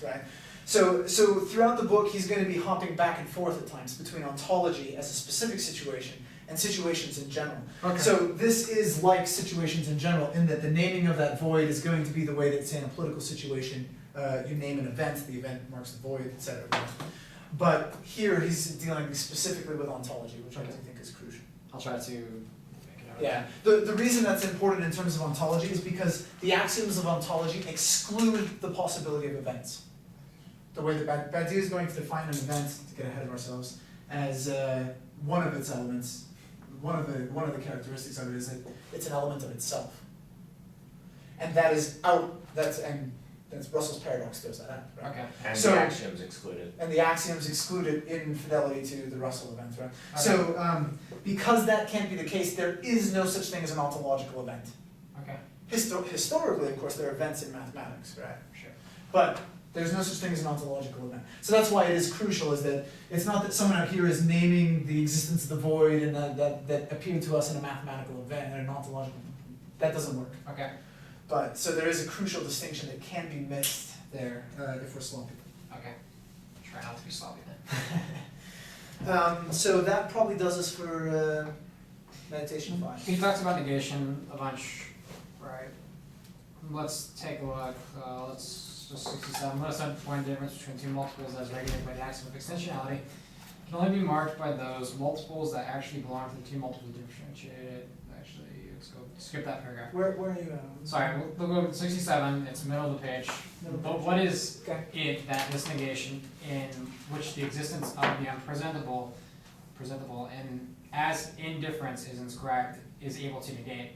right? So throughout the book, he's going to be hopping back and forth at times between ontology as a specific situation and situations in general. Okay. So this is like situations in general in that the naming of that void is going to be the way that, say, in a political situation, you name an event, the event marks the void, etc. But here he's dealing specifically with ontology, which I do think is crucial. I'll try to make it out. Yeah, the reason that's important in terms of ontology is because the axioms of ontology exclude the possibility of events. The way that Badiou is going to define an event, to get ahead of ourselves, as one of its elements, one of the characteristics of it is that it's an element of itself, and that is that's Russell's paradox throws that out. Right? Okay. And So- the axioms excluded. And the axioms exclude it in fidelity to the Russell event, right? Okay. So because that can't be the case, there is no such thing as an ontological event. Okay. Historically, of course, there are events in mathematics, right? Sure. But there's no such thing as an ontological event. So that's why it is crucial, is that it's not that someone out here is naming the existence of the void and that appeared to us in a mathematical event, and an ontological, that doesn't work. Okay. But, so there is a crucial distinction that can be missed there if we're sloppy. Okay. Try not to be sloppy then. So that probably does us for meditation 5. He talks about negation a bunch, right? Let's take a look. Let's just 67. Let us point the difference between two multiples as regulated by the axiom of extensionality can only be marked by those multiples that actually belong to the two multiples differentiated. Actually, let's go skip that paragraph. Where are you at? Sorry, we'll go to 67. It's middle of the page. But what is Okay. it that this negation in which the existence of the unpresentable and as indifference is inscribed is able to negate?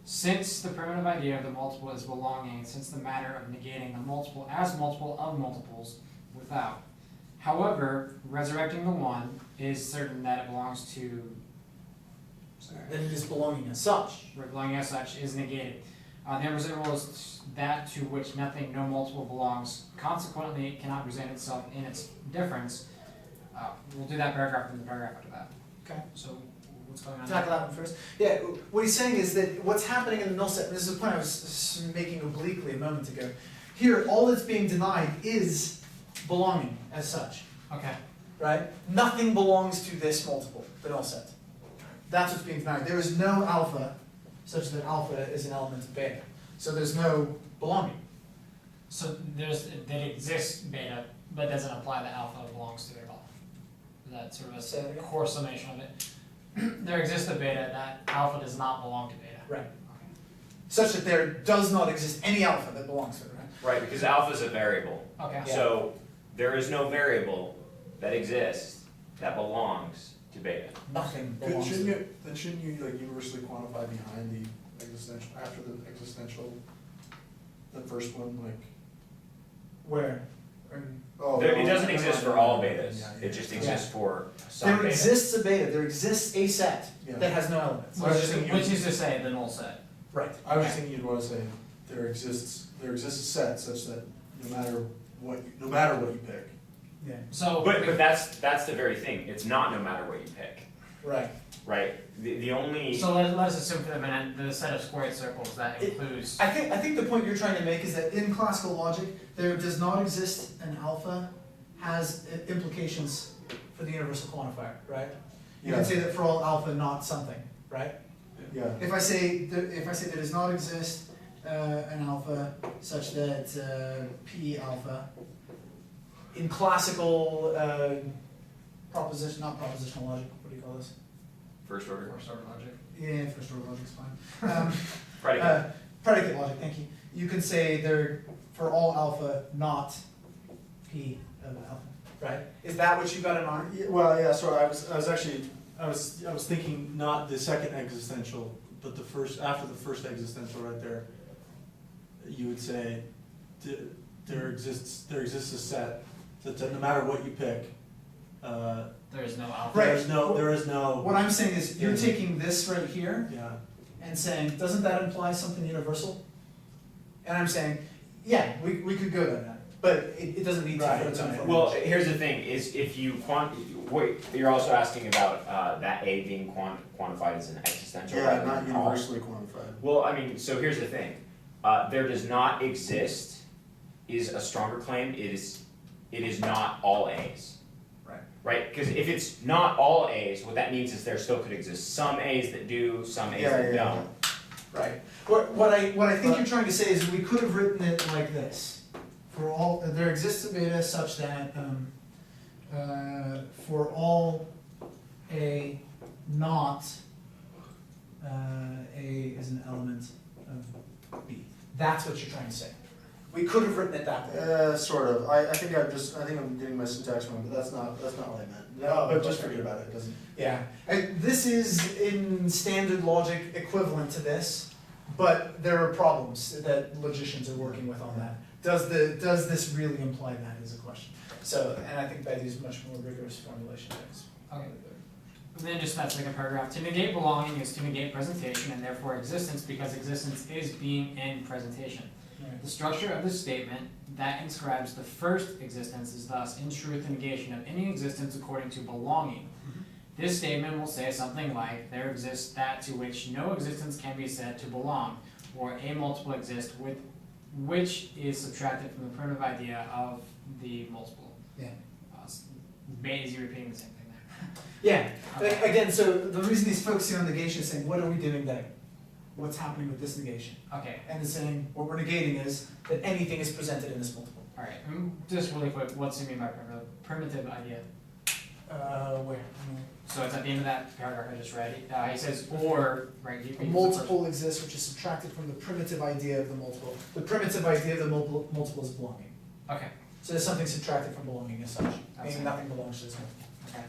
Since the primitive idea of the multiple is belonging, since the matter of negating the multiple as multiple of multiples without. However, resurrecting the one is certain that it belongs to, That it is belonging as such. belonging as such is negated. The unreservable is that to which nothing, no multiple belongs. Consequently, it cannot present itself in its difference. We'll do that paragraph and the paragraph after that. Okay. So, what's going on? Tackle that one first. Yeah, what he's saying is that what's happening in the null set, and this is a point I was making obliquely a moment ago. Here, all that's being denied is belonging as such, Okay. right? Nothing belongs to this multiple, the null set. That's what's being denied. There is no alpha such that alpha is an element of beta. So there's no belonging. So that exists beta, but doesn't imply that alpha belongs to it at all. Is that sort of Say that a again? core summation of it? There exists a beta that alpha does not belong to beta. Right. Okay. Such that there does not exist any alpha that belongs to it, right? Right, because alpha is a variable. Okay. Yeah. So there is no variable that exists that belongs to beta. Nothing belongs to it. Shouldn't you like universally quantify behind the existential, after the existential, the first one, like? Where? Oh, It no, doesn't never exist mind. for all betas, Yeah, yeah, it just yeah. exists for some There beta. exists a beta, there exists a set Yeah. that has no elements. I was just thinking Which you- is to say the null set. Right. I was just thinking you'd wanna say, there exists a set such that no matter what you pick. Yeah. So, But that's the very thing, it's not no matter what you pick, Right. right? The only, so let us assume for the minute the set of squared circles that It- includes. I think the point you're trying to make is that in classical logic, there does not exist an alpha has implications for the universal quantifier, right? You can Yeah. say that for all alpha, not something, right? Yeah, If I say there does not exist an alpha such that P alpha in classical proposition, not propositional logic, what do you call this? first order, First order logic. Yeah, first order logic's fine. predicate. Predicate logic, thank you. You can say there for all alpha, not P of alpha, right? Is that what you got in mind? yeah, well, yeah, so I was thinking not the second existential, but the first, after the first existential right there, you would say, there exists a set, that no matter what you pick, There is no alpha. Right. there is no, What I'm saying is, you're taking this right here yeah, and saying, doesn't that imply something universal? And I'm saying, yeah, we could go there now, but it doesn't need to Right, for its own right. formula. Well, here's the thing, is if you wait, you're also asking about that A being quantified as an existential yeah, rather not than all. universally quantified. Well, I mean, so here's the thing, there does not exist is a stronger claim, it is not all A's. Right. Right, cause if it's not all A's, what that means is there still could exist some A's that do, some A's that don't. Right. What I think you're trying to say is we could have written it like this. For all, there exists a beta such that, for all A not, A is an element of B. That's what you're trying to say. We could have written it that way. Sort of. I think I'm getting my syntax wrong, but that's not what I meant. No, but just forget about it. It doesn't. Yeah, this is in standard logic equivalent to this, but there are problems that logicians are working with on that. Does this really imply that is a question? So, and I think Badiou's much more rigorous formulation is. Okay. And then just that second paragraph, to negate belonging is to negate presentation and therefore existence, because existence is being in presentation. Right. The structure of the statement that inscribes the first existence is thus in truth a negation of any existence according to belonging. This statement will say something like, there exists that to which no existence can be said to belong, or a multiple exists with which is subtracted from the primitive idea of the multiple. Yeah. Basically repeating the same thing there. Yeah. Okay. Again, so the reason he's focusing on negation is saying, what are we doing there? What's happening with this negation? Okay, And is saying what we're negating is that anything is presented in this multiple. alright, just really quick, what's he mean by primitive idea? Where? So it's at the end of that paragraph I just read, he says, or, right, he A multiple exists which is subtracted from the primitive idea of the multiple. The primitive idea of the multiple is belonging. Okay, So there's something subtracted from belonging as such, That's meaning it. nothing belongs to this multiple. okay.